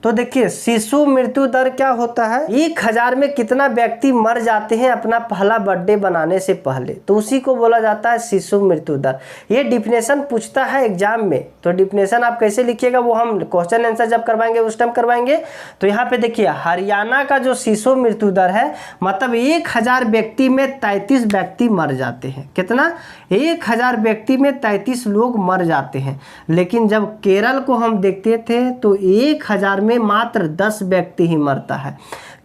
तो देखिए शिशु मृत्यु दर क्या होता है, 1,000 में कितना व्यक्ति मर जाते हैं अपना पहला बर्थडे बनाने से पहले, तो उसी को बोला जाता है शिशु मृत्यु दर। ये डिफिनेशन पूछता है एग्जाम में, तो डिफिनेशन आप कैसे लिखिएगा वो हम क्वेश्चन आंसर जब करवाएंगे उस टाइम करवाएंगे। तो यहाँ पे देखिए हरियाणा का जो शिशु मृत्यु दर है, मतलब 1,000 व्यक्ति में 33 व्यक्ति मर जाते हैं। कितना? 1,000 व्यक्ति में 33 लोग मर जाते हैं। लेकिन जब केरल को हम देखते थे तो 1,000 में मात्र 10 व्यक्ति ही मरता है।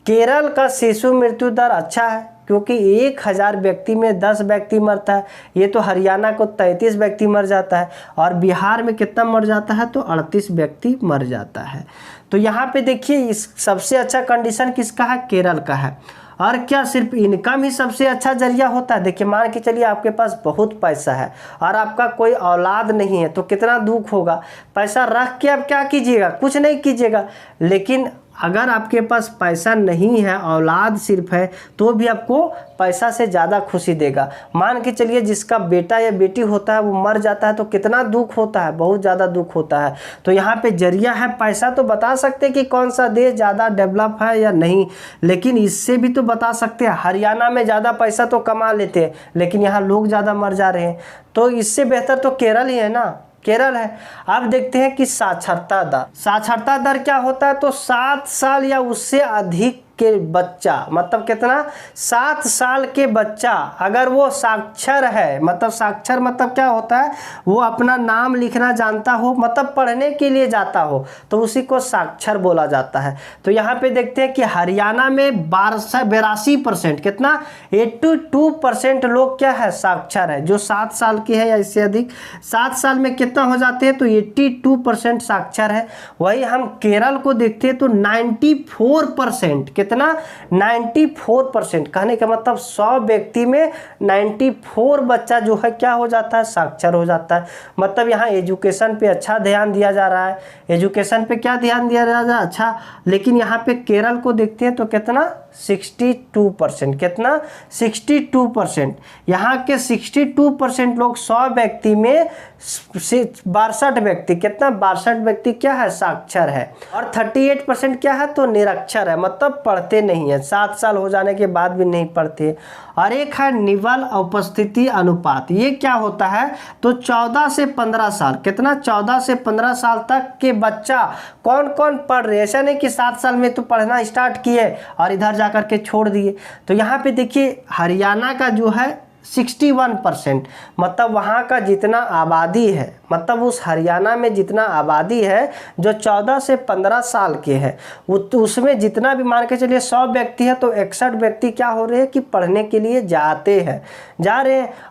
केरल का शिशु मृत्यु दर अच्छा है क्योंकि 1,000 व्यक्ति में 10 व्यक्ति मरता है। ये तो हरियाणा को 33 व्यक्ति मर जाता है, और बिहार में कितना मर जाता है, तो 38 व्यक्ति मर जाता है। तो यहाँ पे देखिए इस सबसे अच्छा कंडीशन किसका है, केरल का है। और क्या सिर्फ इनकम ही सबसे अच्छा जरिया होता है? देखिए मान के चलिए आपके पास बहुत पैसा है और आपका कोई औलाद नहीं है, तो कितना दुख होगा। पैसा रख के आप क्या कीजिएगा, कुछ नहीं कीजिएगा। लेकिन अगर आपके पास पैसा नहीं है, औलाद सिर्फ है, तो भी आपको पैसा से ज़्यादा खुशी देगा। मान के चलिए जिसका बेटा या बेटी होता है वो मर जाता है तो कितना दुख होता है, बहुत ज़्यादा दुख होता है। तो यहाँ पे जरिया है पैसा, तो बता सकते हैं कि कौन सा देश ज़्यादा डेवलप है या नहीं। लेकिन इससे भी तो बता सकते हैं, हरियाणा में ज़्यादा पैसा तो कमा लेते हैं लेकिन यहाँ लोग ज़्यादा मर जा रहे हैं। तो इससे बेहतर तो केरल ही है ना, केरल है। अब देखते हैं कि साक्षरता दर। साक्षरता दर क्या होता है, तो 7 साल या उससे अधिक के बच्चा, मतलब कितना, 7 साल के बच्चा अगर वो साक्षर है, मतलब साक्षर मतलब क्या होता है, वो अपना नाम लिखना जानता हो, मतलब पढ़ने के लिए जाता हो, तो उसी को साक्षर बोला जाता है। तो यहाँ पे देखते हैं कि हरियाणा में 82%, कितना, 82% लोग क्या है, साक्षर है, जो 7 साल के है या इससे अधिक। 7 साल में कितना हो जाते हैं, तो 82% साक्षर है। वही हम केरल को देखते हैं तो 94%, कितना, 94%। कहने का मतलब 100 व्यक्ति में 94 बच्चा जो है क्या हो जाता है, साक्षर हो जाता है। मतलब यहाँ एजुकेशन पे अच्छा ध्यान दिया जा रहा है, एजुकेशन पे क्या ध्यान दिया जा रहा है, अच्छा। लेकिन यहाँ पे केरल को देखते हैं तो कितना, 62%, कितना, 62%। यहाँ के 62% लोग 100 व्यक्ति में 62 व्यक्ति, कितना, 62 व्यक्ति क्या है, साक्षर है। और 38% क्या है, तो निरक्षर है, मतलब पढ़ते नहीं है, 7 साल हो जाने के बाद भी नहीं पढ़ते। और एक है निवल उपस्थिति अनुपात। ये क्या होता है, तो 14 से 15 साल, कितना, 14 से 15 साल तक के बच्चा कौन कौन पढ़ रहे हैं। ऐसा नहीं कि 7 साल में तो पढ़ना स्टार्ट किए और इधर जाकर के छोड़ दिए। तो यहाँ पे देखिए हरियाणा का जो है 61%, मतलब वहाँ का जितना आबादी है, मतलब उस हरियाणा में जितना आबादी है जो 14 से 15 साल के हैं, उसमें जितना भी मान के चलिए 100 व्यक्ति है तो 61 व्यक्ति क्या हो रहे हैं कि पढ़ने के लिए जा रहे हैं।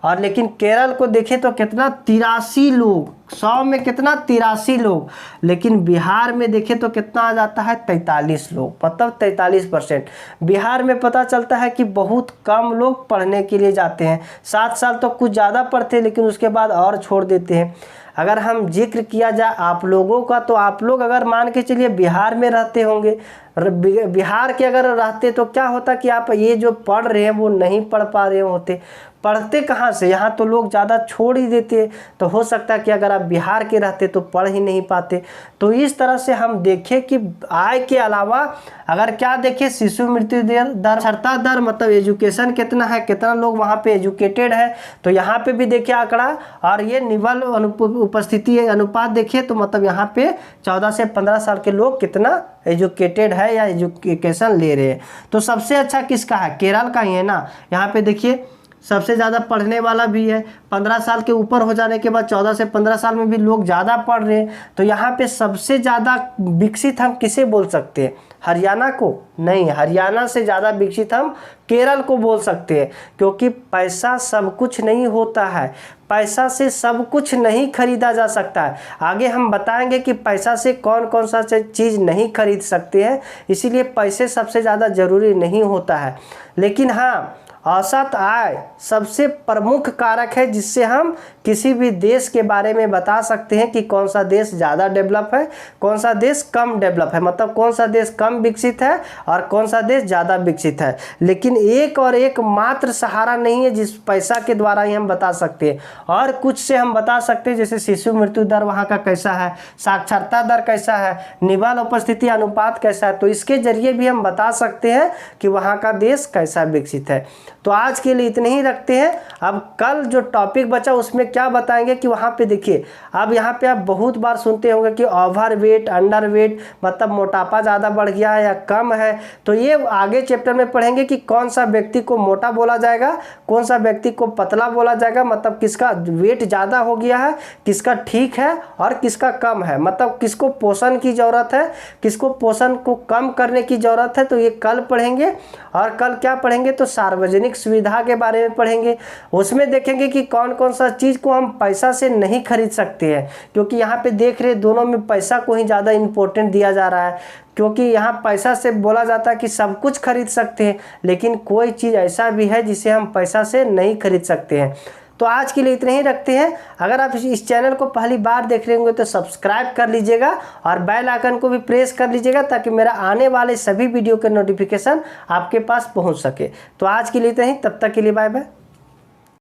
और लेकिन केरल को देखें तो कितना, 83 लोग, 100 में कितना, 83 लोग। लेकिन बिहार में देखें तो कितना आ जाता है, 43 लोग, मतलब 43%। बिहार में पता चलता है कि बहुत कम लोग पढ़ने के लिए जाते हैं। 7 साल तो कुछ ज़्यादा पढ़ते हैं लेकिन उसके बाद और छोड़ देते हैं। अगर हम जिक्र किया जाए आप लोगों का, तो आप लोग अगर मान के चलिए बिहार में रहते होंगे बिहार के अगर रहते तो क्या होता कि आप ये जो पढ़ रहे हैं वो नहीं पढ़ पा रहे होते। पढ़ते कहाँ से, यहाँ तो लोग ज़्यादा छोड़ ही देते। तो हो सकता है कि अगर आप बिहार के रहते तो पढ़ ही नहीं पाते। तो इस तरह से हम देखें कि आय के अलावा अगर क्या देखें, शिशु मृत्यु दर, साक्षरता दर मतलब एजुकेशन कितना है, कितना लोग वहाँ पे एजुकेटेड है, तो यहाँ पे भी देखिए आंकड़ा। और ये निवल उपस्थिति अनुपात देखिए, तो मतलब यहाँ पे 14 से 15 साल के लोग कितना एजुकेटेड है या एजुकेशन ले रहे हैं। तो सबसे अच्छा किसका है, केरल का ही है ना। यहाँ पे देखिए सबसे ज़्यादा पढ़ने वाला भी है। 15 साल के ऊपर हो जाने के बाद 14 से 15 साल में भी लोग ज़्यादा पढ़ रहे हैं। तो यहाँ पे सबसे ज़्यादा विकसित हम किसे बोल सकते हैं, हरियाणा को? नहीं, हरियाणा से ज़्यादा विकसित हम केरल को बोल सकते हैं। क्योंकि पैसा सब कुछ नहीं होता है, पैसा से सब कुछ नहीं खरीदा जा सकता है। आगे हम बताएंगे कि पैसा से कौन कौन सा चीज़ नहीं खरीद सकते हैं, इसीलिए पैसे सबसे ज़्यादा ज़रूरी नहीं होता है। लेकिन हाँ, औसत आय सबसे प्रमुख कारक है जिससे हम किसी भी देश के बारे में बता सकते हैं कि कौन सा देश ज़्यादा डेवलप है, कौन सा देश कम डेवलप है, मतलब कौन सा देश कम विकसित है और कौन सा देश ज़्यादा विकसित है। लेकिन एक और एक मात्र सहारा नहीं है जिस पैसा के द्वारा ही हम बता सकते हैं। और कुछ से हम बता सकते हैं, जैसे शिशु मृत्यु दर वहाँ का कैसा है, साक्षरता दर कैसा है, निवल उपस्थिति अनुपात कैसा है, तो इसके जरिए भी हम बता सकते हैं कि वहाँ का देश कैसा विकसित है। तो आज के लिए इतने ही रखते हैं। अब कल जो टॉपिक बचा उसमें क्या बताएंगे कि वहाँ पे देखिए, अब यहाँ पे आप बहुत बार सुनते होंगे कि ओवर वेट, अंडर वेट, मतलब मोटापा ज़्यादा बढ़ गया है या कम है। तो ये आगे चैप्टर में पढ़ेंगे कि कौन सा व्यक्ति को मोटा बोला जाएगा, कौन सा व्यक्ति को पतला बोला जाएगा, मतलब किसका वेट ज़्यादा हो गया है, किसका ठीक है और किसका कम है, मतलब किसको पोषण की ज़रूरत है, किसको पोषण को कम करने की ज़रूरत है। तो ये कल पढ़ेंगे। और कल क्या पढ़ेंगे, तो सार्वजनिक सुविधा के बारे में पढ़ेंगे। उसमें देखेंगे कि कौन कौन सा चीज़ को हम पैसा से नहीं खरीद सकते हैं, क्योंकि यहाँ पे देख रहे दोनों में पैसा को ही ज़्यादा इम्पोर्टेंट दिया जा रहा है। क्योंकि यहाँ पैसा से बोला जाता है कि सब कुछ खरीद सकते हैं, लेकिन कोई चीज़ ऐसा भी है जिसे हम पैसा से नहीं खरीद सकते हैं। तो आज के लिए इतने ही रखते हैं। अगर आप इस चैनल को पहली बार देख रहे होंगे तो सब्सक्राइब कर लीजिएगा और बेल आइकन को भी प्रेस कर लीजिएगा, ताकि मेरा आने वाले सभी वीडियो के नोटिफिकेशन आपके पास पहुंच सके। तो आज के लिए इतना ही, तब तक के लिए बाय बाय।